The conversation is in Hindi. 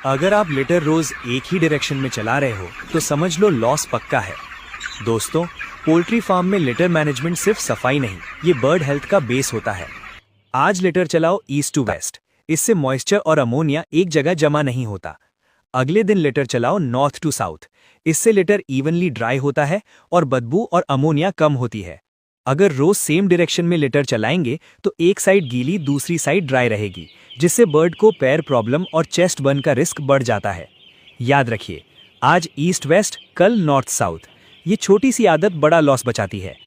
अगर आप लिटर रोज एक ही डायरेक्शन में चला रहे हो तो समझ लो लॉस पक्का है। दोस्तों, पोल्ट्री फार्म में लिटर मैनेजमेंट सिर्फ सफाई नहीं, ये बर्ड हेल्थ का बेस होता है। आज लिटर चलाओ ईस्ट टू वेस्ट, इससे मॉइस्चर और अमोनिया एक जगह जमा नहीं होता। अगले दिन लिटर चलाओ नॉर्थ टू साउथ, इससे लिटर इवनली ड्राई होता है और बदबू और अमोनिया कम होती है। अगर रोज सेम डायरेक्शन में लिटर चलाएंगे तो एक साइड गीली दूसरी साइड ड्राई रहेगी, जिससे बर्ड को पैर प्रॉब्लम और चेस्ट बर्न का रिस्क बढ़ जाता है। याद रखिए, आज ईस्ट वेस्ट, कल नॉर्थ साउथ। ये छोटी सी आदत बड़ा लॉस बचाती है।